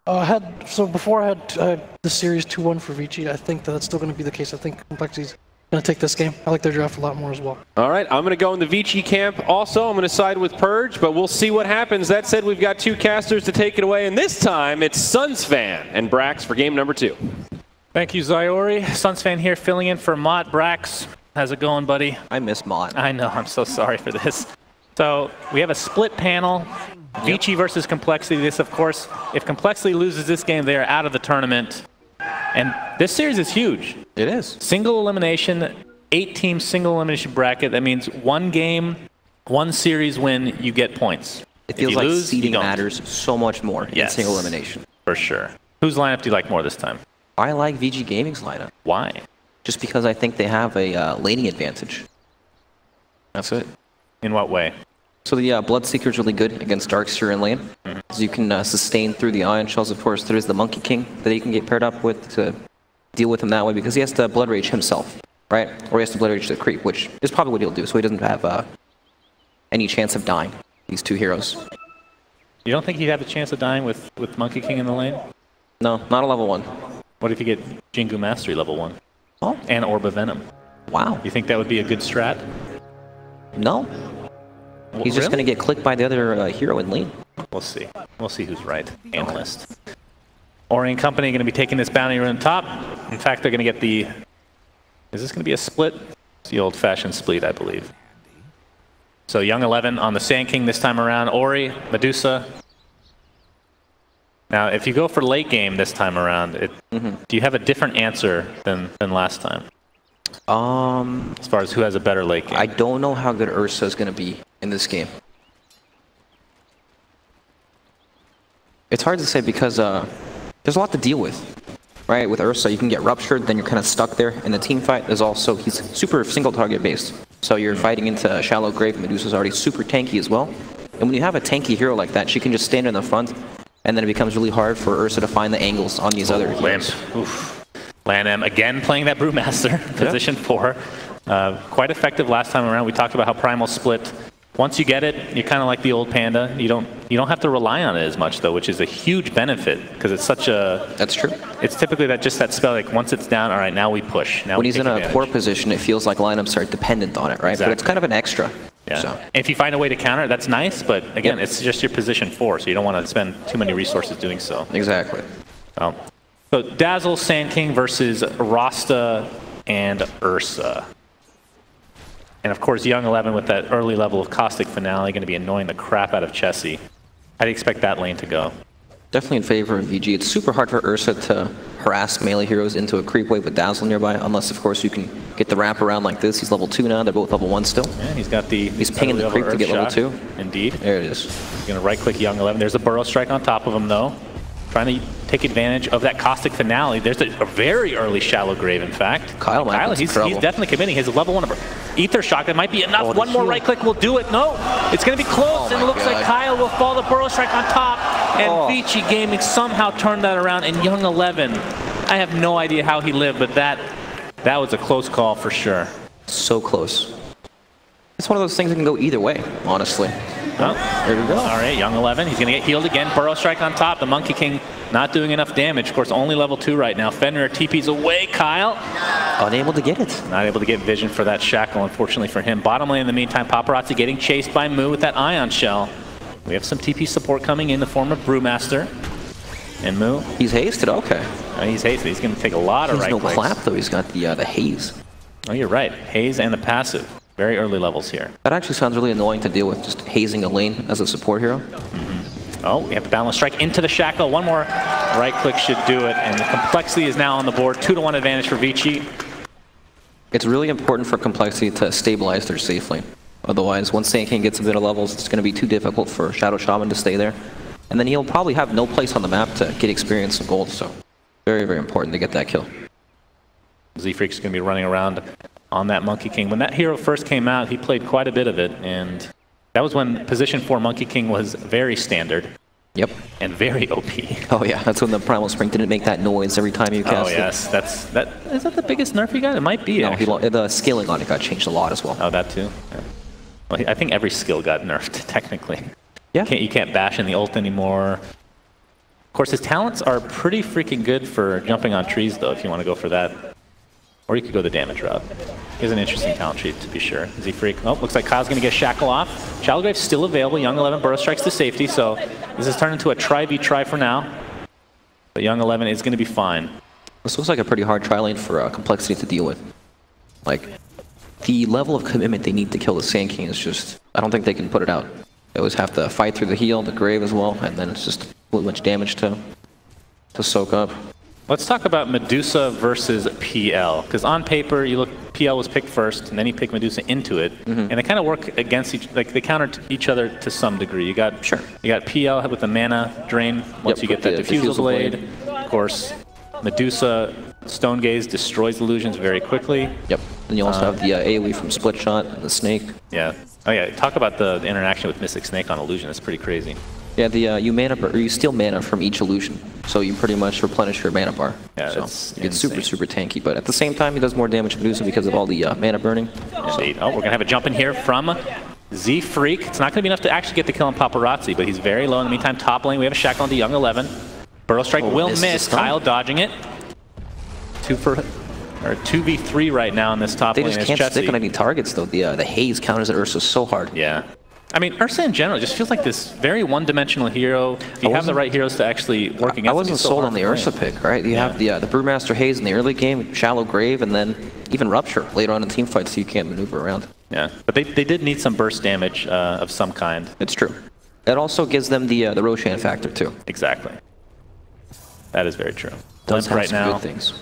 Before I had the series 2-1 for Vici. I think that's still going to be the case. I think Complexity's going to take this game. I like their draft a lot more as well. All right, I'm going to go in the Vici camp also. I'm going to side with Purge, but we'll see what happens. That said, we've got two casters to take it away, and this time it's Sunsfan and Brax for game number 2. Thank you, Zyori. Sunsfan here filling in for Mott. Brax, how's it going, buddy? I miss Mott. I know, I'm so sorry for this. So we have a split panel. Vici versus Complexity. This, of course, if Complexity loses this game, they are out of the tournament. And this series is huge. It is. Single elimination, 8-team single elimination bracket. That means one game, one series win, you get points. It feels like seeding matters so much more in single elimination. For sure. Whose lineup do you like more this time? I like VG Gaming's lineup. Why? Just because I think they have a laning advantage. That's it. In what way? So the Bloodseeker is really good against Darkseer in lane. So you can sustain through the Ion Shells. Of course, there's the Monkey King that you can get paired up with to deal with him that way, because he has to Blood Rage himself, right? Or he has to Blood Rage the creep, which is probably what he'll do, so he doesn't have any chance of dying, these two heroes. You don't think he'd have a chance of dying with Monkey King in the lane? No, not a level 1. What if you get Jingu Mastery level 1? Oh. And Orb of Venom. Wow. You think that would be a good strat? No. He's just going to get clicked by the other hero in lane. We'll see. We'll see who's right. Analyst. Ori & Company going to be taking this bounty run top. In fact, they're going to get the... Is this going to be a split? It's the old-fashioned split, I believe. So Young 11 on the Sand King this time around. Ori, Medusa. Now, if you go for late game this time around, do you have a different answer than last time? As far as who has a better late game? I don't know how good Ursa is going to be in this game. It's hard to say because there's a lot to deal with, right? With Ursa, you can get ruptured, then you're kind of stuck there. In the team fight, there's also, he's super single target based. So you're fighting into a shallow grave. Medusa's already super tanky as well. And when you have a tanky hero like that, she can just stand in the front, and then it becomes really hard for Ursa to find the angles on these other heroes. Lan again playing that Brewmaster, position 4. Quite effective last time around. We talked about how Primal split. Once you get it, you're kind of like the old Panda. You don't have to rely on it as much though, which is a huge benefit because it's such a... That's true. It's typically just that spell, like once it's down, all right, now we push. Now when he's in a core position, it feels like lineups are dependent on it, right? Exactly. But it's kind of an extra. Yeah. So. If you find a way to counter it, that's nice, but again, it's just your position 4, so you don't want to spend too many resources doing so. Exactly. So Dazzle, Sand King versus Rasta and Ursa. And of course, Young 11 with that early level of Caustic Finale going to be annoying the crap out of Chessie. How do you expect that lane to go? Definitely in favor of VG. It's super hard for Ursa to harass melee heroes into a creep wave with Dazzle nearby, unless of course you can get the wrap around like this. He's level 2 now. They're both level 1 still. Yeah, he's got the... He's pinging the creep to get level 2. Indeed. There it is. He's going to right-click Young 11. There's a Burrow Strike on top of him, though. Trying to take advantage of that Caustic Finale. There's a very early Shallow Grave, in fact. Kyle, he's definitely committing. His level 1 Ether Shock. That might be enough. One more right-click will do it. No, it's going to be close, and it looks like Kyle will fall the Burrow Strike on top. And Vici Gaming somehow turned that around. And Young 11, I have no idea how he lived, but that was a close call for sure. So close. It's one of those things that can go either way, honestly. Oh, there we go. All right, Young 11. He's going to get healed again. Burrow Strike on top. The Monkey King not doing enough damage. Of course, only level 2 right now. Fenrir TP's away. Kyle. Unable to get it. Not able to get vision for that Shackle, unfortunately for him. Bottom lane in the meantime, Paparazzi getting chased by Moo with that Ion Shell. We have some TP support coming in the form of Brewmaster. And Moo. He's hasted? Okay. He's hasted. He's going to take a lot of right clicks. He's no clap, though. He's got the haze. Oh, you're right. Haze and the passive. Very early levels here. That actually sounds really annoying to deal with, just hazing a lane as a support hero. Oh, we have the Balance Strike into the Shackle. One more right click should do it, and the Complexity is now on the board. 2-1 advantage for Vici. It's really important for Complexity to stabilize their safe lane. Otherwise, once Sand King gets a bit of levels, it's going to be too difficult for Shadow Shaman to stay there. And then he'll probably have no place on the map to get experience and gold, so very, very important to get that kill. Z-Freak's going to be running around on that Monkey King. When that hero first came out, he played quite a bit of it, and that was when position 4 Monkey King was very standard. Yep. And very OP. Oh yeah, that's when the Primal Spring didn't make that noise every time you cast it. Oh yes, is that the biggest nerf he got? It might be, no, the scaling on it got changed a lot as well. Oh, that too? Yeah. Well, I think every skill got nerfed, technically. Yeah. You can't bash in the ult anymore. Of course, his talents are pretty freaking good for jumping on trees, though, if you want to go for that. Or you could go the damage route. He has an interesting talent tree, to be sure. Z-Freak. Oh, looks like Kyle's going to get Shackle off. Shallow Grave's still available. Young 11 burrow strikes to safety, so this has turned into a try for now. But Young 11 is going to be fine. This looks like a pretty hard tri-lane for Complexity to deal with. Like, the level of commitment they need to kill the Sand King is just... I don't think they can put it out. They always have to fight through the heal, the grave as well, and then it's just too much damage to soak up. Let's talk about Medusa versus PL, because on paper, you look, PL was picked first, and then he picked Medusa into it, and they kind of work against each, like they counter each other to some degree. You got PL with the mana drain once you get that Diffusal Blade. Of course, Medusa Stone Gaze destroys illusions very quickly. Yep. And you also have the AoE from Split Shot and the Snake. Yeah. Oh yeah. Talk about the interaction with Mystic Snake on illusion. That's pretty crazy. Yeah, you steal mana from each illusion, so you pretty much replenish your mana bar. Yeah, so it's super tanky, but at the same time, he does more damage to Medusa because of all the mana burning. So. Oh, we're gonna have a jump in here from Z-Freak. It's not gonna be enough to actually get the kill on Paparazzi, but he's very low. In the meantime, top lane, we have a Shackle on the Young 11. Burrow Strike will miss. Kyle dodging it. 2v3 right now in this top lane. They just can't stick on any targets though. The haze counters at Ursa so hard. Yeah. I mean, Ursa in general just feels like this very one-dimensional hero. If you have the right heroes to actually work against, I wasn't sold on the Ursa pick, right? You have the Brewmaster Haze in the early game, Shallow Grave, and then even Rupture later on in team fights, so you can't maneuver around. Yeah, but they did need some burst damage of some kind. It's true. It also gives them the Roshan factor too. Exactly. That is very true. Does have right some now good things.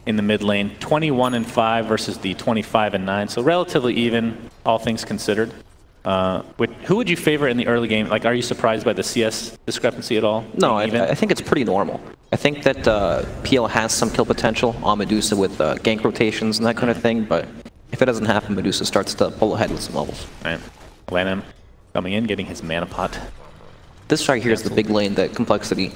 In the mid lane, 21-5 versus the 25-9, so relatively even, all things considered. Who would you favor in the early game? Like, are you surprised by the CS discrepancy at all? No, I think it's pretty normal. I think that PL has some kill potential on Medusa with gank rotations and that kind of thing, but if it doesn't happen, Medusa starts to pull ahead with some levels. Right. Lanham coming in, getting his mana pot. This right here is the big lane that Complexity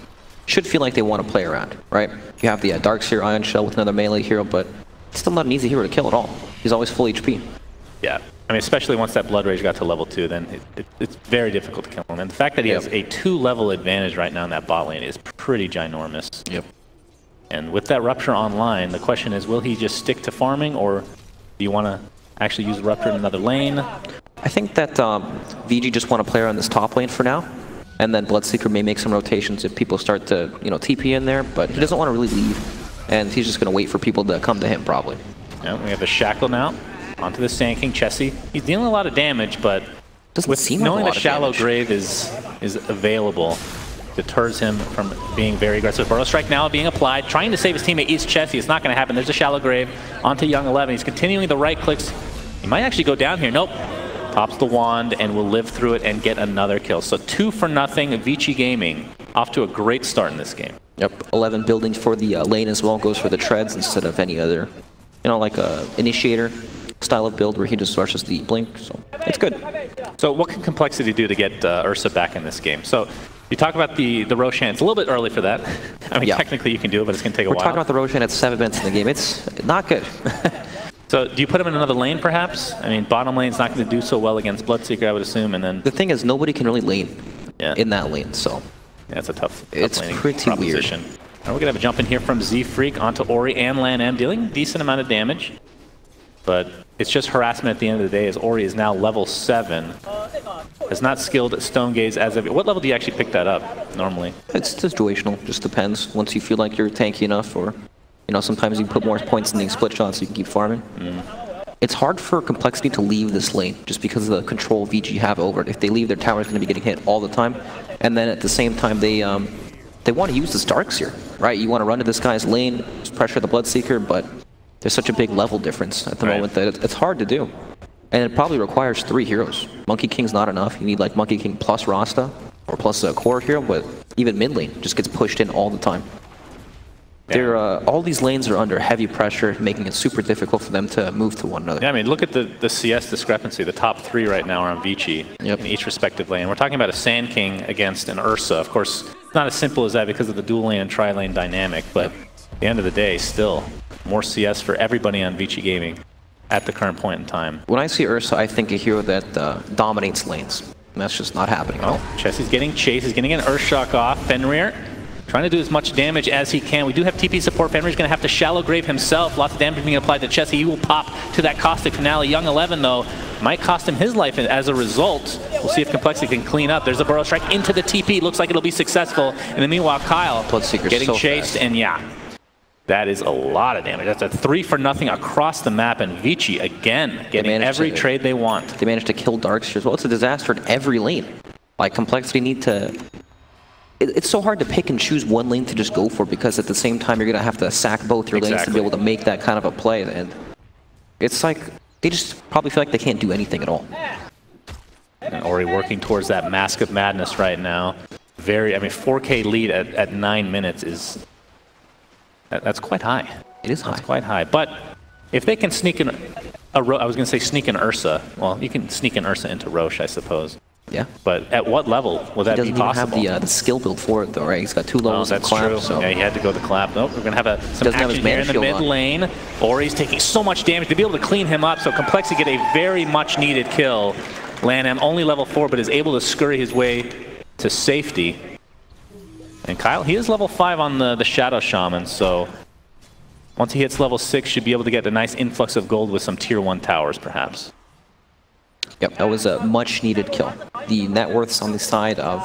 should feel like they want to play around, right? You have the Darkseer Ion Shell with another melee hero, but it's still not an easy hero to kill at all. He's always full HP. Yeah. I mean, especially once that Blood Rage got to level 2, then it's very difficult to kill him. And the fact that he has a 2-level advantage right now in that bot lane is pretty ginormous. Yep. And with that Rupture online, the question is, will he just stick to farming, or do you want to actually use Rupture in another lane? I think that VG just want to play around this top lane for now, and then Bloodseeker may make some rotations if people start to, TP in there, but he doesn't want to really leave, and he's just going to wait for people to come to him, probably. Yeah, we have a Shackle now. Onto the Sand King, Chessie. He's dealing a lot of damage, but knowing that Shallow Grave is available deters him from being very aggressive. Burrow Strike now being applied, trying to save his teammate East Chessie. It's not going to happen. There's a Shallow Grave onto Young 11. He's continuing the right clicks. He might actually go down here. Nope. Pops the wand and will live through it and get another kill. So 2-0, Vici Gaming off to a great start in this game. Yep, 11 buildings for the lane as well. Goes for the treads instead of any other, like a initiator style of build where he just rushes the blink, so it's good. So what can Complexity do to get Ursa back in this game? So you talk about the Roshan. It's a little bit early for that. I mean, technically you can do it, but it's going to take a while. We're talking about the Roshan at 7 minutes in the game. It's not good. So do you put him in another lane, perhaps? I mean, bottom lane's not going to do so well against Bloodseeker, I would assume, and then... The thing is, nobody can really lane in that lane, so... Yeah, it's a tough it's laning pretty proposition. Weird. Now we're going to have a jump in here from Z-Freak onto Ori and LanM, dealing a decent amount of damage. But it's just harassment at the end of the day, as Ori is now level 7. Has not skilled at Stone Gaze as of... What level do you actually pick that up, normally? It's situational. Just depends. Once you feel like you're tanky enough, or, sometimes you put more points in the split shot so you can keep farming. It's hard for Complexity to leave this lane, just because of the control VG have over it. If they leave, their tower is going to be getting hit all the time. And then at the same time, they want to use this Darkseer, right? You want to run to this guy's lane, just pressure the Bloodseeker, but... There's such a big level difference at the moment that it's hard to do. And it probably requires 3 heroes. Monkey King's not enough. You need like Monkey King plus Rasta, or plus a core hero, but even mid lane just gets pushed in all the time. Yeah. All these lanes are under heavy pressure, making it super difficult for them to move to one another. Yeah, I mean, look at the CS discrepancy. The top 3 right now are on Vici in each respective lane. We're talking about a Sand King against an Ursa. Of course, it's not as simple as that because of the dual lane and tri-lane dynamic, but at the end of the day, still... More CS for everybody on Vici Gaming at the current point in time. When I see Ursa, I think a hero that dominates lanes. And that's just not happening at all. Chessie's getting chased. He's getting an Earthshock off. Fenrir Trying to do as much damage as he can. We do have TP support. Fenrir's going to have to shallow grave himself. Lots of damage being applied to chest. He will pop to that caustic finale. Young 11, though, might cost him his life as a result. We'll see if Complexity can clean up. There's a burrow strike into the TP. Looks like it'll be successful. And then meanwhile, coL getting so chased. And yeah, that is a lot of damage. That's a 3-for-0 across the map. And Vici, again, getting every trade they want. They managed to kill Darkseer as well. It's a disaster in every lane. Like, Complexity need to... It's so hard to pick and choose one lane to just go for, because at the same time you're going to have to sack both your lanes to be able to make that kind of a play. And it's like, they just probably feel like they can't do anything at all. And Ori working towards that Mask of Madness right now. I mean, 4K lead at 9 minutes is... That's quite high. It is high. That's quite high. But if they can sneak in I was going to say sneak in Ursa. Well, you can sneak in Ursa into Roche, I suppose. Yeah. But at what level will that be possible? He doesn't even have the skill build for it, though, right? He's got 2 levels of clap. True. So. Yeah, he had to go the clap. Nope, we're going to have some action here in the mid lane. Ori's taking so much damage to be able to clean him up, so Complexity get a very much needed kill. LanM only level 4, but is able to scurry his way to safety. And coL, he is level 5 on the Shadow Shaman, so once he hits level 6, should be able to get a nice influx of gold with some tier 1 towers, perhaps. Yep, that was a much needed kill. The net worths on the side of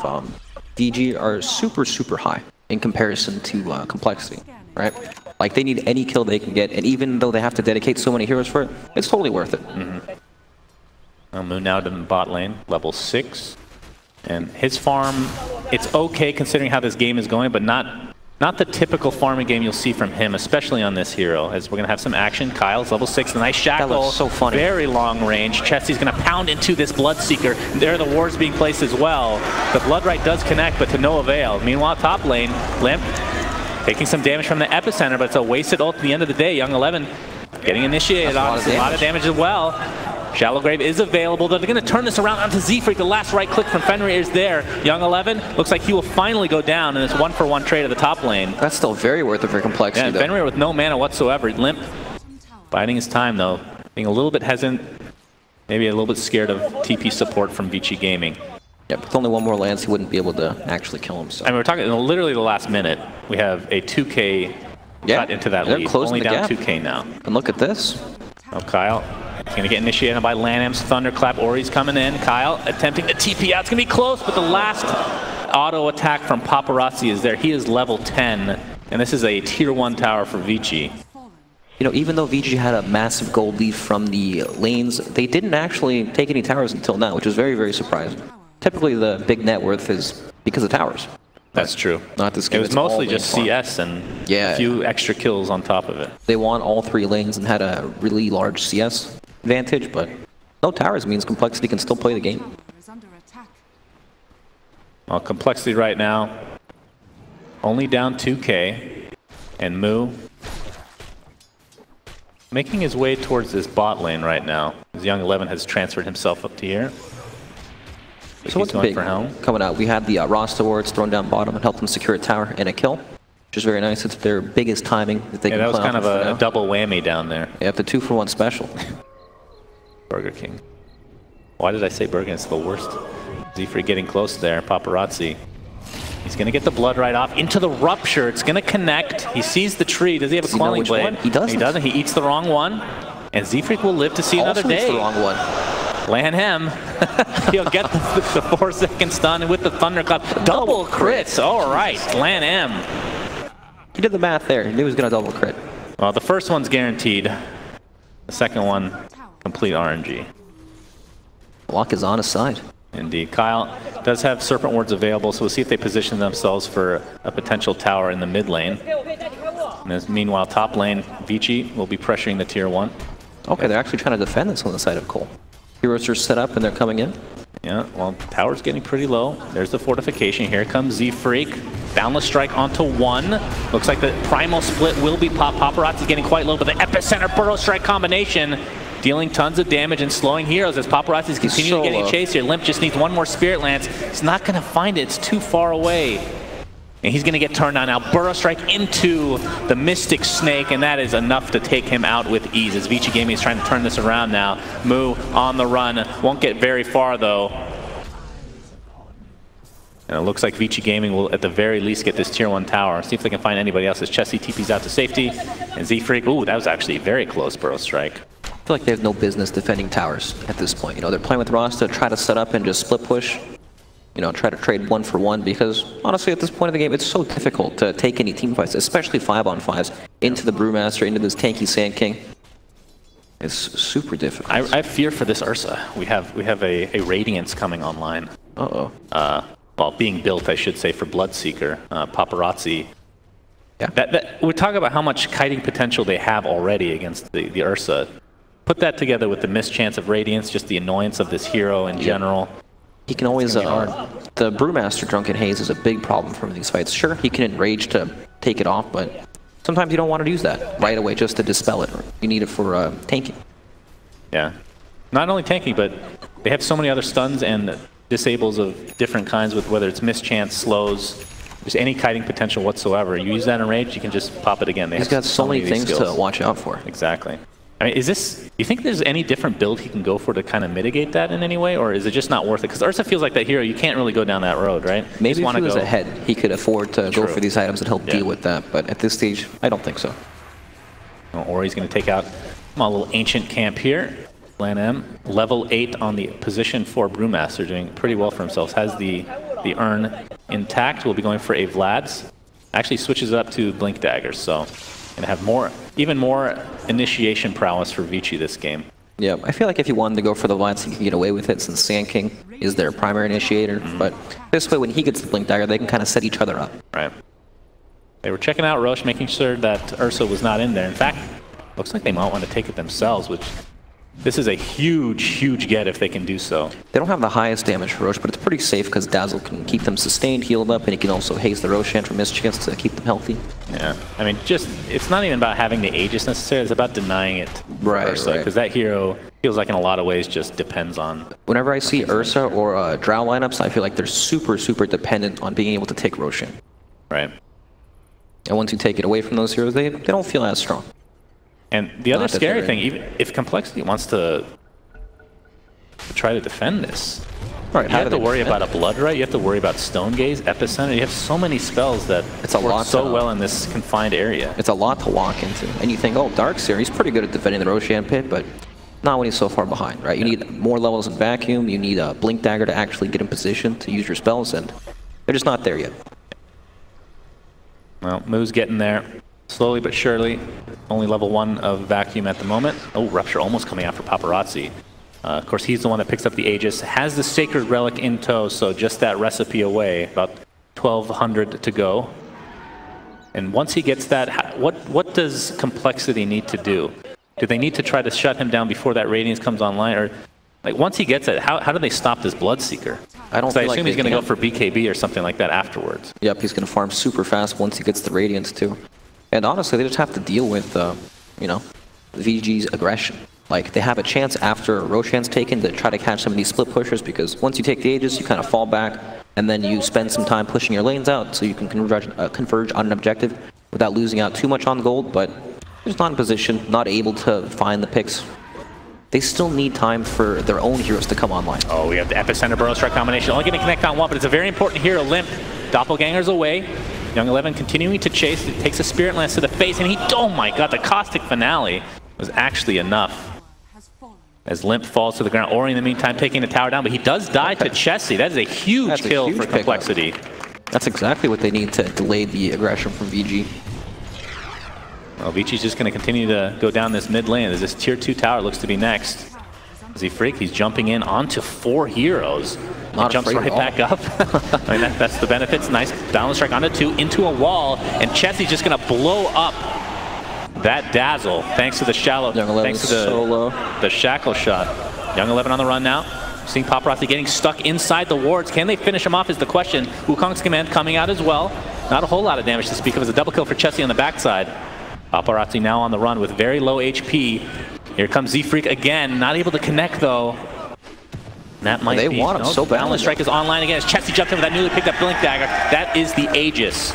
DG are super, super high in comparison to Complexity, right? Like, they need any kill they can get, and even though they have to dedicate so many heroes for it, it's totally worth it. Moon now in the bot lane, level 6. And his farm, it's okay considering how this game is going, but not the typical farming game you'll see from him, especially on this hero, as we're going to have some action. coL's level 6, the nice shackle. That looks so funny. Very long range. Chesty's going to pound into this Bloodseeker. There are the wards being placed as well. The Bloodright does connect, but to no avail. Meanwhile, top lane, Limp taking some damage from the Epicenter, but it's a wasted ult at the end of the day. Young 11 getting initiated on a lot of damage as well. Shallow Grave is available. They're going to turn this around onto Z-Freak. The last right click from Fenrir is there. Young 11 looks like he will finally go down in this 1-for-1 trade of the top lane. That's still very worth it for Complexity, yeah, though. Fenrir with no mana whatsoever. Limp biding his time, though. Being a little bit hesitant, maybe a little bit scared of TP support from Vici Gaming. Yeah, with only 1 more lance, he wouldn't be able to actually kill him. So. I mean, we're talking literally the last minute. We have a 2K cut into that lead. Only down 2K now. And look at this. Oh, coL. He's going to get initiated by LanM's Thunderclap. Ori's coming in. coL attempting to TP out. It's going to be close, but the last auto attack from Paparazzi is there. He is level 10, and this is a tier 1 tower for Vici. You know, even though Vici had a massive gold lead from the lanes, they didn't actually take any towers until now, which is very, very surprising. Typically, the big net worth is because of towers. That's true. Not this game. It was mostly just CS and a few extra kills on top of it. They won all 3 lanes and had a really large CS advantage, but no towers means Complexity can still play the game. Well, Complexity right now only down 2K, and Moo making his way towards this bot lane right now. As Young 11 has transferred himself up to here. So what's big coming out? We had the Rasta wards thrown down bottom and helped them secure a tower and a kill, which is very nice. It's their biggest timing that they can play off. That was kind of a double whammy down there. Yeah, the 2-for-1 special. Burger King. Why did I say Burger King? It's the worst. Z-Freak getting close there. Paparazzi. He's going to get the blood right off into the Rupture. It's going to connect. He sees the tree. Does he have a Quelling Blade? He doesn't. He doesn't. He eats the wrong one. And Z-Freak will live to see another day. Also eats the wrong one. LanM. He'll get the 4-second stun with the Thunderclap. Double crits. All right. LanM. He did the math there. He knew he was going to double crit. Well, the first one's guaranteed. The second one, complete RNG. Luck is on his side. Indeed. coL does have Serpent Wards available, so we'll see if they position themselves for a potential tower in the mid lane. And meanwhile, top lane, Vici will be pressuring the tier 1. Okay, they're actually trying to defend this on the side of coL. Heroes are set up and they're coming in. Yeah, well, tower's getting pretty low. There's the fortification. Here comes Z-Freak. Boundless Strike onto 1. Looks like the Primal Split will be pop. Paparazzi's getting quite low, but the Epicenter Burrow Strike combination dealing tons of damage and slowing heroes as Paparazzi's continuing getting chased here. Limp just needs 1 more Spirit Lance. He's not going to find it. It's too far away. And he's going to get turned on now. Burrow Strike into the Mystic Snake, and that is enough to take him out with ease. As Vici Gaming is trying to turn this around now. Moo on the run. Won't get very far, though. And it looks like Vici Gaming will at the very least get this tier 1 tower. See if they can find anybody else as Chessie TP's out to safety. And Z-Freak, ooh, that was actually a very close burrow strike. I feel like they have no business defending towers at this point. You know, they're playing with Rasta, try to set up and just split push. You know, try to trade 1 for 1 because honestly at this point of the game it's so difficult to take any team fights, especially 5-on-5s, into the Brewmaster, into this tanky Sand King. It's super difficult. I have fear for this Ursa. We have a Radiance coming online. Uh-oh. Well, being built, I should say, for Bloodseeker. Paparazzi. Yeah. We're talking about how much kiting potential they have already against the Ursa. Put that together with the mischance of Radiance, just the annoyance of this hero in general. He can always, the Brewmaster Drunken Haze is a big problem for these fights. Sure, he can enrage to take it off, but sometimes you don't want to use that right away just to dispel it. You need it for tanking. Yeah. Not only tanking, but they have so many other stuns and disables of different kinds with whether it's mischance, slows, just any kiting potential whatsoever. You use that in rage, you can just pop it again. He's got so many things to watch out for. Exactly. I mean, do you think there's any different build he can go for to kind of mitigate that in any way, or is it just not worth it? Because Ursa feels like that hero, you can't really go down that road, right? Maybe if he was ahead, he could afford to go for these items that help deal with that, but at this stage, I don't think so. Well, Ori's going to take out a little ancient camp here. Lan M, level 8 on the position for Brewmaster, doing pretty well for himself. Has the urn intact. Will be going for a Vlad's. Actually switches it up to Blink Daggers, so going to have even more initiation prowess for Vici this game. Yeah, I feel like if you wanted to go for the Vlad's, he can get away with it since Sand King is their primary initiator. But this way, when he gets the Blink Dagger, they can kind of set each other up. Right. They were checking out Roche, making sure that Ursa was not in there. In fact, looks like they might want to take it themselves, which this is a huge, huge get if they can do so. They don't have the highest damage for Roche, but it's pretty safe because Dazzle can keep them sustained, healed up, and he can also haze the Roshan for mischance to keep them healthy. Yeah, I mean, it's not even about having the Aegis necessarily, it's about denying it. Right, Ursa, because that hero feels like in a lot of ways just depends on... Whenever I see Ursa or Drow lineups, I feel like they're super, super dependent on being able to take Roshan. Right. And once you take it away from those heroes, they don't feel as strong. And the other scary thing, even if Complexity wants to try to defend this, you have to worry about a Blood Right, you have to worry about Stone Gaze, Epicenter, you have so many spells that work so well in this confined area. It's a lot to walk into. And you think, oh, Darkseer, he's pretty good at defending the Roshan pit, but not when he's so far behind, right? You need more levels in Vacuum, you need a Blink Dagger to actually get in position to use your spells, and they're just not there yet. Well, Moo's getting there. Slowly but surely, only level 1 of Vacuum at the moment. Oh, Rupture almost coming out for Paparazzi. Of course, he's the one that picks up the Aegis, has the Sacred Relic in tow, so just that recipe away, about 1,200 to go. And once he gets that, what does Complexity need to do? Do they need to try to shut him down before that Radiance comes online? Or like once he gets it, how do they stop this Bloodseeker? I assume he's going to go for BKB or something like that afterwards. Yep, he's going to farm super fast once he gets the Radiance too. And honestly, they just have to deal with, you know, VG's aggression. Like, they have a chance after Roshan's taken to try to catch some of these split pushers, because once you take the Aegis, you kind of fall back, and then you spend some time pushing your lanes out so you can converge on an objective without losing out too much on gold, but they're just not in position, not able to find the picks. They still need time for their own heroes to come online. Oh, we have the Epicenter Burrow Strike combination. Only going to connect on one, but it's a very important hero. Limp, Doppelganger's away. Young 11 continuing to chase. It takes a Spirit Lance to the face, and oh my god, the Caustic Finale was actually enough. As Limp falls to the ground. Ori in the meantime taking the tower down, but he does die to Chessie. That is a huge kill for Complexity. That's exactly what they need to delay the aggression from VG. Well, Vici's just going to continue to go down this mid lane as this tier 2 tower looks to be next. Z-Freak, he's jumping in onto 4 heroes. He jumps right back up. I mean, that's the benefits. Nice downward strike onto 2, into a wall, and Chessie's just going to blow up that Dazzle thanks to the the shackle shot. Young 11 on the run now. Seeing Paparazzi getting stuck inside the wards. Can they finish him off is the question. Wukong's command coming out as well. Not a whole lot of damage to speak of. It's a double kill for Chessie on the backside. Paparazzi now on the run with very low HP. Here comes Z-Freak again. Not able to connect though. That might be. Want him so bad. Balance Strike is online again as Chessie jumped in with that newly picked up Blink Dagger. That is the Aegis.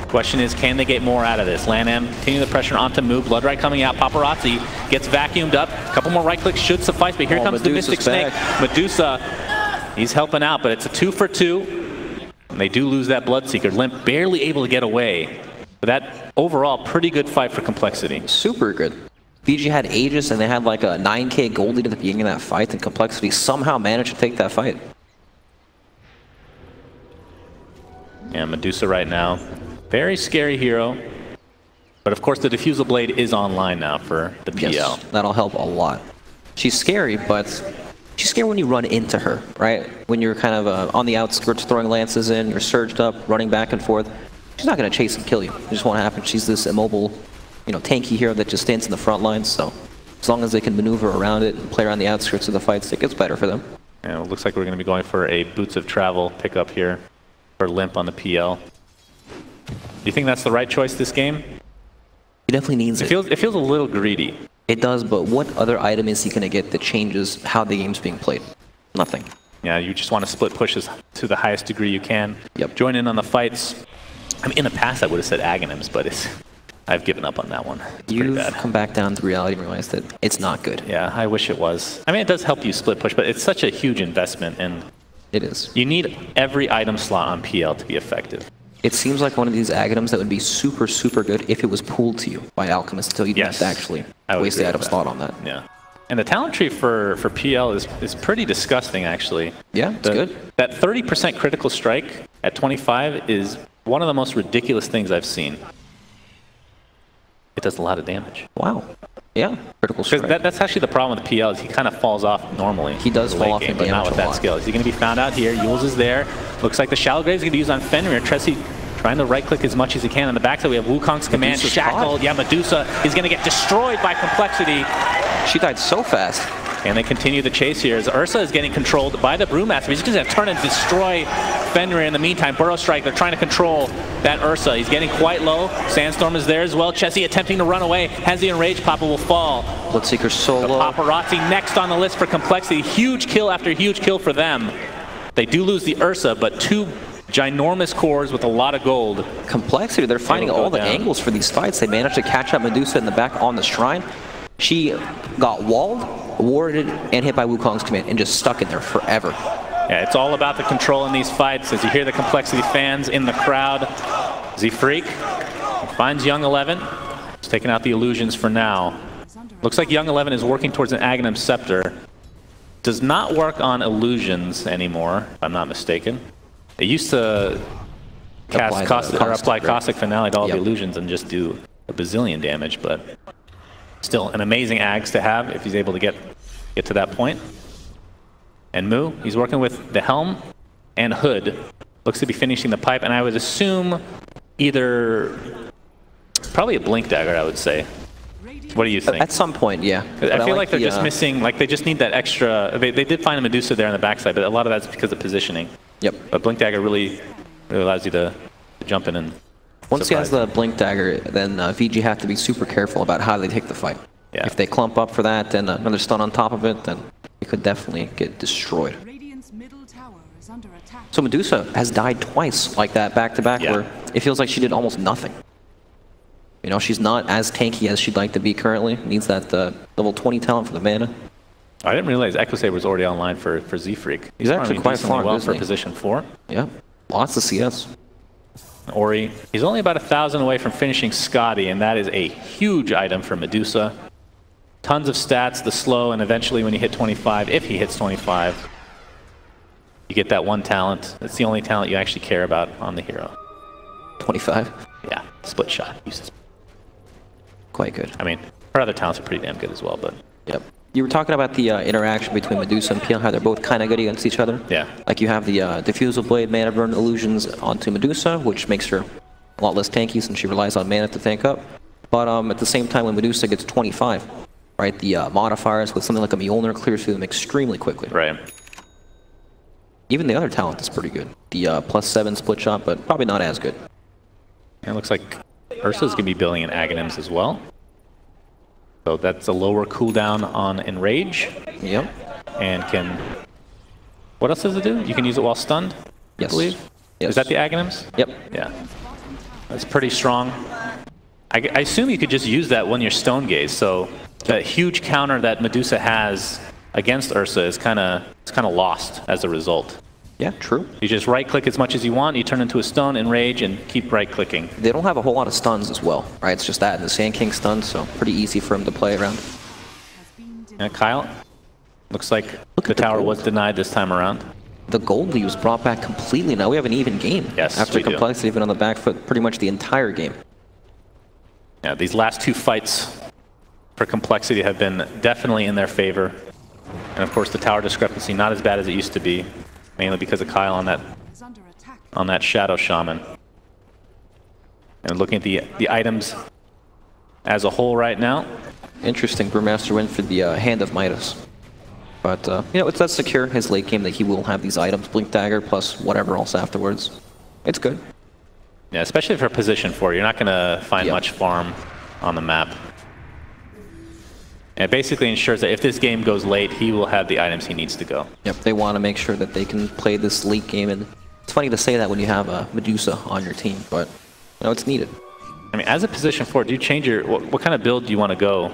Question is, can they get more out of this? Lan M continue the pressure onto Moo. Blood Right coming out. Paparazzi gets vacuumed up. A couple more right clicks should suffice, but here comes the Mystic Snake. Medusa, he's helping out, but it's a 2 for 2. And they do lose that Bloodseeker. Limp barely able to get away. But that overall pretty good fight for Complexity. Super good. Vici had Aegis and they had like a 9k gold lead at the beginning of that fight, and Complexity somehow managed to take that fight. Yeah, Medusa right now. Very scary hero. But of course the Diffusal Blade is online now for the PL. Yes, that'll help a lot. She's scary, but she's scary when you run into her, right? When you're kind of on the outskirts throwing lances in, you're surged up, running back and forth. She's not going to chase and kill you. It just won't happen. She's this immobile, you know, tanky hero that just stands in the front lines, so as long as they can maneuver around it and play around the outskirts of the fights, it gets better for them. Yeah, it looks like we're going to be going for a Boots of Travel pickup here for Limp on the PL. Do you think that's the right choice this game? He definitely needs it. It feels a little greedy. It does, but what other item is he going to get that changes how the game's being played? Nothing. Yeah, you just want to split pushes to the highest degree you can. Yep. Join in on the fights. I mean, in the past I would have said Aghanims, but I've given up on that one. It's You've pretty bad. come back down to reality and realized that it's not good. Yeah, I wish it was. I mean, it does help you split push, but it's such a huge investment, and It is. you need every item slot on PL to be effective. It seems like one of these Aghanims that would be super, super good if it was pooled to you by Alchemist until you didn't have to actually waste the item slot on that. Yeah. And the talent tree for PL is pretty disgusting, actually. Yeah, it's good. That 30% critical strike at 25 is one of the most ridiculous things I've seen. It does a lot of damage. Wow. Yeah, critical strike. That's actually the problem with PL is he kind of falls off normally. He does in the fall late off game, in but not damage with a that lot. skill. Is he going to be found out here? Yules is there. Looks like the Shallow Grave is going to be used on Fenrir. Tressie trying to right-click as much as he can. On the backside, we have Wukong's command Medusa's shackled. caught. Yeah, Medusa is going to get destroyed by Complexity. She died so fast. And they continue the chase here as Ursa is getting controlled by the Brewmaster. He's going to turn and destroy Fenrir in the meantime. Burrow Strike, they're trying to control that Ursa. He's getting quite low. Sandstorm is there as well. Chessie attempting to run away. Has the Enraged Papa will fall. Bloodseeker solo. Paparazzi next on the list for Complexity. Huge kill after huge kill for them. They do lose the Ursa, but two ginormous cores with a lot of gold. Complexity, they're finding all the angles for these fights. They managed to catch up Medusa in the back on the shrine. She got walled, warded, and hit by Wukong's command and just stuck in there forever. Yeah, it's all about the control in these fights. As you hear the Complexity fans in the crowd, Z-Freak finds Young 11. He's taking out the illusions for now. Looks like Young 11 is working towards an Aghanim Scepter. Does not work on illusions anymore, if I'm not mistaken. It used to cast apply Caustic Finale to all the illusions and just do a bazillion damage, but still an amazing Ags to have if he's able to get to that point. And Moo, he's working with the Helm and Hood. Looks to be finishing the pipe, and I would assume probably a Blink Dagger, I would say. What do you think? At some point, yeah. I feel like they're just missing, like they just need that extra, they did find a Medusa there on the backside, but a lot of that's because of positioning. Yep. But Blink Dagger really allows you to jump in and Once he has the Blink Dagger, then VG have to be super careful about how they take the fight. Yeah. If they clump up for that and another stun on top of it, then it could definitely get destroyed. So Medusa has died twice like that back-to-back where it feels like she did almost nothing. You know, she's not as tanky as she'd like to be currently. Needs that level 20 talent for the mana. I didn't realize Echo Saber was already online for Z-Freak. He's actually quite far, well for position 4. Yeah, lots of CS. Ori, he's only about 1,000 away from finishing Scotty, and that is a huge item for Medusa. Tons of stats, the slow, and eventually when you hit 25, if he hits 25, you get that one talent. That's the only talent you actually care about on the hero. 25? Yeah, split shot. Uses. Quite good. I mean, her other talents are pretty damn good as well, but... Yep. You were talking about the interaction between Medusa and PL, how they're both kind of good against each other. Yeah. Like you have the Diffusal Blade, Mana Burn illusions onto Medusa, which makes her a lot less tanky since she relies on mana to tank up. But at the same time, when Medusa gets 25, right, the modifiers with something like a Mjolnir clears through them extremely quickly. Right. Even the other talent is pretty good. The +7 split shot, but probably not as good. And it looks like Ursa's going to be building in Aghanims as well. So that's a lower cooldown on Enrage. Yep. And can... What else does it do? You can use it while stunned, yes. I believe? Yes. Is that the Aghanims? Yep. Yeah. That's pretty strong. I assume you could just use that when you're Stone Gaze, so that huge counter that Medusa has against Ursa is kind of lost as a result. Yeah, true. You just right-click as much as you want, you turn into a stun, enrage, and keep right-clicking. They don't have a whole lot of stuns as well, right? It's just that and the Sand King stuns, so pretty easy for him to play around. Yeah, Kyle, looks like the tower was denied this time around. The gold lead was brought back completely. Now we have an even game. Yes, after we do. Complexity been on the back foot pretty much the entire game. Yeah, these last 2 fights for Complexity have been definitely in their favor. And of course, the tower discrepancy not as bad as it used to be, mainly because of Kyle on that Shadow Shaman. And looking at the items as a whole right now. Interesting, Brewmaster went for the Hand of Midas. But, you know, that's secure his late game that he will have these items, Blink Dagger plus whatever else afterwards. It's good. Yeah, especially for position 4. You're not going to find much farm on the map. And it basically ensures that if this game goes late, he will have the items he needs to go. Yep, they want to make sure that they can play this late game. And it's funny to say that when you have a Medusa on your team, but, you know, it's needed. I mean, as a position 4, do you change your... What kind of build do you want to go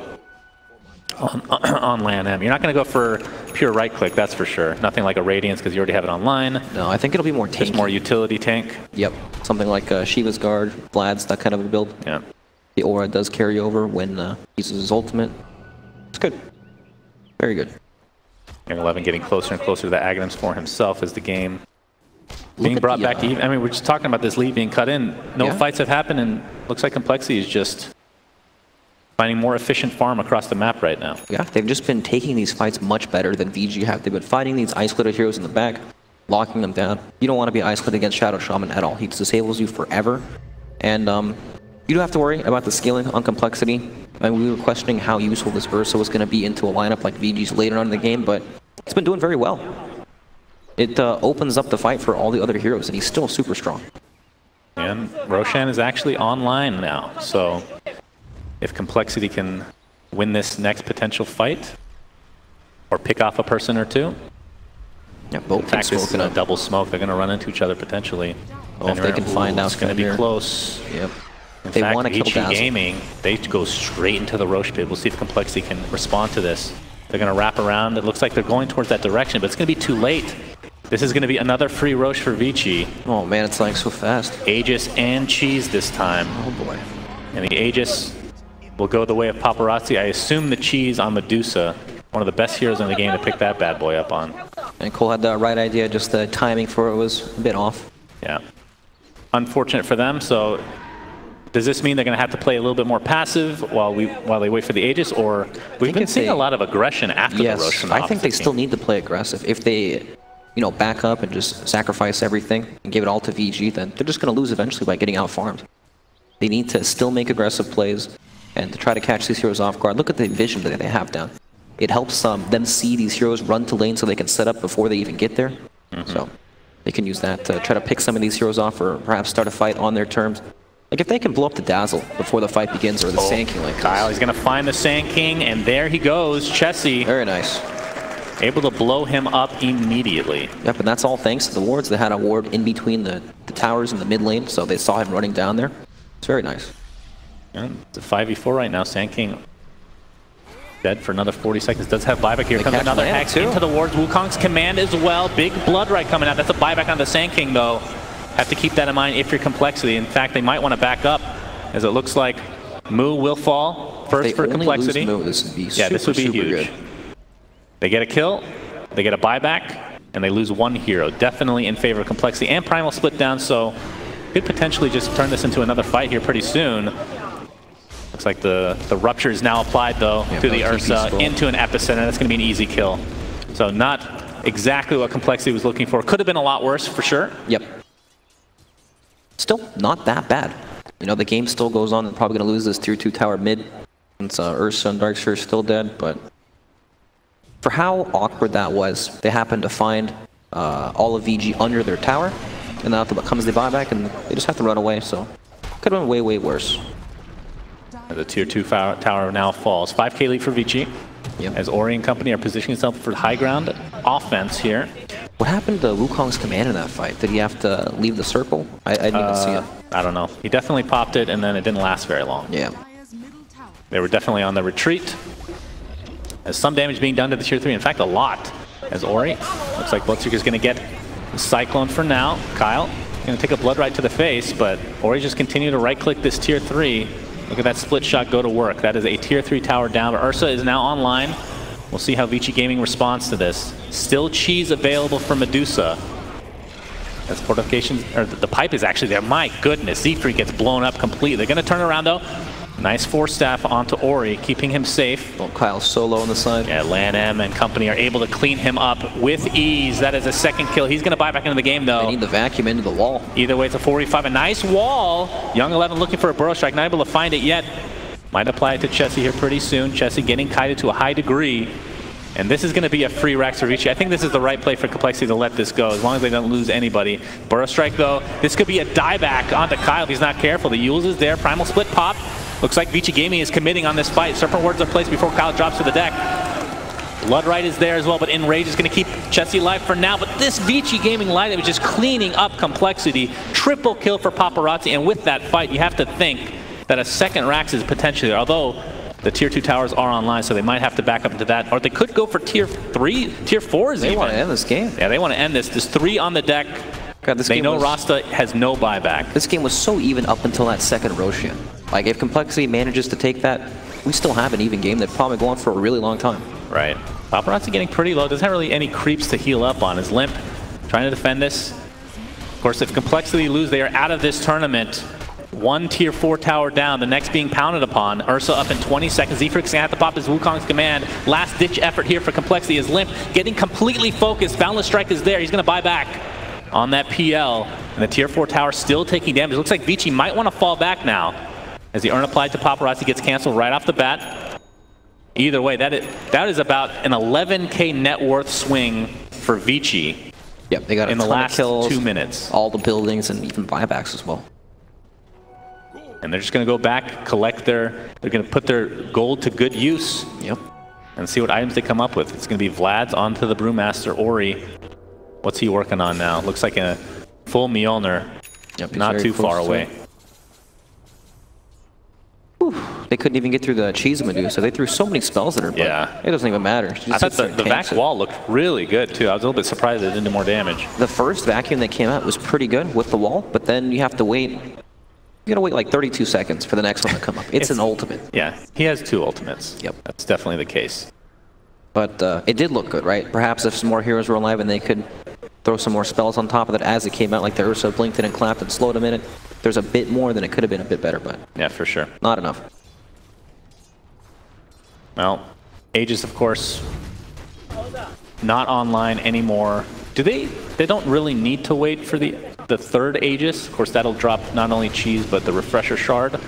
on LAN-M? You're not going to go for pure right-click, that's for sure. Nothing like a Radiance, because you already have it online. No, I think it'll be more tanky. Just more utility tank. Yep, something like Shiva's Guard, Vlad's, that kind of a build. Yeah. The aura does carry over when he uses his ultimate. It's good. Very good. And 11 getting closer and closer to the Aghanims for himself as the game being brought back to even. I mean, we're just talking about this lead being cut in. No fights have happened, and looks like Complexity is just finding more efficient farm across the map right now. Yeah, they've just been taking these fights much better than VG have. They've been fighting these isolated heroes in the back, locking them down. You don't want to be isolated against Shadow Shaman at all. He disables you forever. And you don't have to worry about the scaling on Complexity. I mean, we were questioning how useful this Ursa was going to be into a lineup like VG's later on in the game, but it's been doing very well. It opens up the fight for all the other heroes, and he's still super strong. And Roshan is actually online now, so if Complexity can win this next potential fight, or pick off a person or two. Yeah, both in fact, this is a double smoke. They're going to run into each other potentially. Oh, if they can find out, it's going to be close. Yep. In fact, want to kill Vici Gaming, they go straight into the Roche pit. We'll see if Complexity can respond to this. They're going to wrap around. It looks like they're going towards that direction, but it's going to be too late. This is going to be another free Roche for Vici. Oh man, it's like so fast. Aegis and Cheese this time. Oh boy. And the Aegis will go the way of Paparazzi. I assume the Cheese on Medusa, one of the best heroes in the game to pick that bad boy up on. And coL had the right idea, just the timing for it was a bit off. Yeah. Unfortunate for them, so does this mean they're going to have to play a little bit more passive while they wait for the Aegis, or we've been seeing a lot of aggression after the Roche from the I think they still need to play aggressive. If they, you know, back up and just sacrifice everything and give it all to VG, then they're just going to lose eventually by getting out-farmed. They need to still make aggressive plays and to try to catch these heroes off guard. Look at the vision that they have down. It helps them see these heroes run to lane so they can set up before they even get there. So they can use that to try to pick some of these heroes off or perhaps start a fight on their terms. Like if they can blow up the Dazzle before the fight begins, or the Sand King like Kyle, he's going to find the Sand King, and there he goes, Chessie. Very nice. Able to blow him up immediately. Yep, and that's all thanks to the wards. They had a ward in between the towers in the mid lane, so they saw him running down there. It's very nice. And it's a 5v4 right now. Sand King dead for another 40 seconds. Does have buyback here. Comes another Hex into the wards. Wukong's command as well. Big blood right coming out. That's a buyback on the Sand King though. Have to keep that in mind if you're Complexity. In fact, they might want to back up, as it looks like Moo will fall first for Complexity. Moo, this would be this would be huge. Good. They get a kill, they get a buyback, and they lose one hero. Definitely in favor of Complexity. And Primal split down, so could potentially just turn this into another fight here pretty soon. Looks like the rupture is now applied though to the Ursa into an epicenter. That's going to be an easy kill. So not exactly what Complexity was looking for. Could have been a lot worse for sure. Yep. Still not that bad. You know, the game still goes on. They're probably going to lose this tier 2 tower mid since Ursa and Darkseer are still dead, but for how awkward that was, they happened to find all of VG under their tower, and now comes the buyback, and they just have to run away, so could have been way, way worse. The tier 2 tower now falls. 5k lead for Vici, as Ori and company are positioning themselves for high ground offense here. What happened to Wukong's command in that fight? Did he have to leave the circle? I didn't even see it. I don't know. He definitely popped it, and then it didn't last very long. Yeah. They were definitely on the retreat. As some damage being done to the tier 3. In fact, a lot. As Ori, looks like Bloodseeker's going to get Cyclone for now. coL going to take a blood right to the face, but Ori just continue to right-click this tier 3. Look at that split shot go to work. That is a tier 3 tower down, but Ursa is now online. We'll see how Vici Gaming responds to this. Still cheese available for Medusa. That's fortification, or the pipe is actually there. My goodness, Z3 gets blown up completely. They're going to turn around though. Nice force staff onto Ori, keeping him safe. Well, coL's solo on the side. Yeah, Lan M and company are able to clean him up with ease. That is a second kill. He's going to buy back into the game, though. They need the vacuum into the wall. Either way, it's a 4v5. A nice wall. Young 11 looking for a burrow strike. Not able to find it yet. Might apply it to Chessie here pretty soon. Chessie getting kited to a high degree. And this is going to be a free Rax for Vici. I think this is the right play for Complexity to let this go, as long as they don't lose anybody. Burrow strike, though. This could be a dieback onto coL if he's not careful. The Yules is there. Primal split pop. Looks like Vici Gaming is committing on this fight. Serpent Wards are placed before coL drops to the deck. Bloodright is there as well, but Enrage is going to keep Chessie alive for now. But this Vici Gaming lineup is just cleaning up Complexity. Triple kill for Paparazzi, and with that fight, you have to think that a second Rax is potentially, although the tier 2 towers are online, so they might have to back up into that. Or they could go for tier 3, tier 4s They want to end this game. Yeah, they want to end this. There's 3 on the deck. God, this they game know Rasta has no buyback. This game was so even up until that second Roshan. Like, if Complexity manages to take that, we still have an even game that's probably going for a really long time. Right. Paparazzi getting pretty low. Doesn't have really any creeps to heal up on. His Limp trying to defend this. Of course, if Complexity lose, they are out of this tournament. 1 tier 4 tower down, the next being pounded upon. Ursa up in 20 seconds. Z-Fric's gonna have to pop his Wukong's command. Last ditch effort here for Complexity is Limp getting completely focused. Boundless Strike is there. He's gonna buy back on that PL. And the tier 4 tower still taking damage. It looks like Vici might want to fall back now, as the Urn applied to Paparazzi gets canceled right off the bat. Either way, that is about an 11k net worth swing for Vici. Yep, they got a in the ton last of kills, 2 minutes. all the buildings, and even buybacks as well. And they're just going to go back, collect they're going to put their gold to good use. Yep. And see what items they come up with. It's going to be Vlad's onto the Brewmaster. Ori, what's he working on now? Looks like a full Mjolnir. Yep, not too far away. Whew. They couldn't even get through the cheese Medusa. They threw so many spells at her, but it doesn't even matter. I thought the vac wall looked really good, too. I was a little bit surprised it didn't do more damage. The first vacuum that came out was pretty good with the wall, but then you have to wait. You gotta wait like 32 seconds for the next one to come up. It's an ultimate. Yeah, he has 2 ultimates. Yep. That's definitely the case. But it did look good, right? Perhaps if some more heroes were alive and they could throw some more spells on top of it as it came out, like the Ursa blinked it and clapped and slowed a minute. There's a bit more, then it could have been a bit better, but yeah, for sure. Not enough. Well, Aegis, of course, not online anymore. Do they don't really need to wait for the third Aegis. Of course, that'll drop not only cheese, but the refresher shard.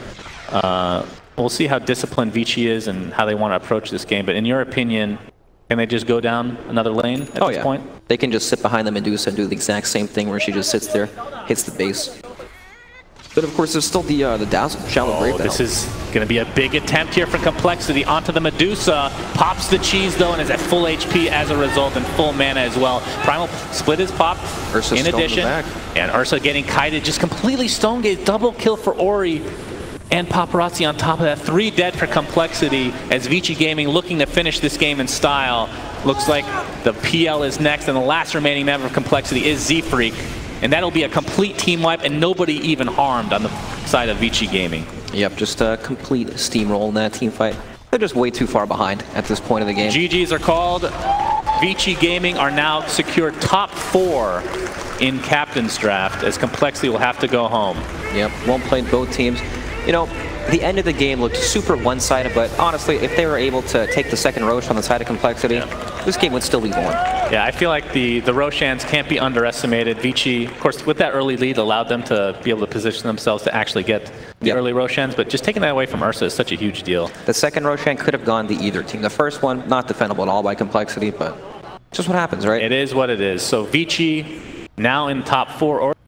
We'll see how disciplined Vici is and how they want to approach this game. But in your opinion, can they just go down another lane at this point? They can just sit behind the Medusa and do the exact same thing where she just sits there, hits the base. But of course, there's still the Dazzle, Shallow Breakdown. This is going to be a big attempt here for Complexity onto the Medusa. Pops the cheese, though, and is at full HP as a result, and full mana as well. Primal split is popped Ursa in addition. And Ursa getting kited, just completely stone gaze. Double kill for Ori. And Paparazzi on top of that. 3 dead for Complexity as Vici Gaming looking to finish this game in style. Looks like the PL is next, and the last remaining member of Complexity is Z-Freak. And that'll be a complete team wipe, and nobody even harmed on the side of Vici Gaming. Yep, just a complete steamroll in that team fight. They're just way too far behind at this point of the game. GGs are called. Vici Gaming are now secured top 4 in Captain's Draft, as Complexity will have to go home. Yep, well played both teams. You know, the end of the game looked super one-sided, but honestly, if they were able to take the second Roche on the side of Complexity, this game would still be won. Yeah, I feel like the Roshans can't be underestimated. Vici, of course, with that early lead, allowed them to be able to position themselves to actually get the early Roshans, but just taking that away from Ursa is such a huge deal. The second Roshan could have gone to either team. The first one, not defendable at all by Complexity, but just what happens, right? It is what it is. So Vici now in top 4.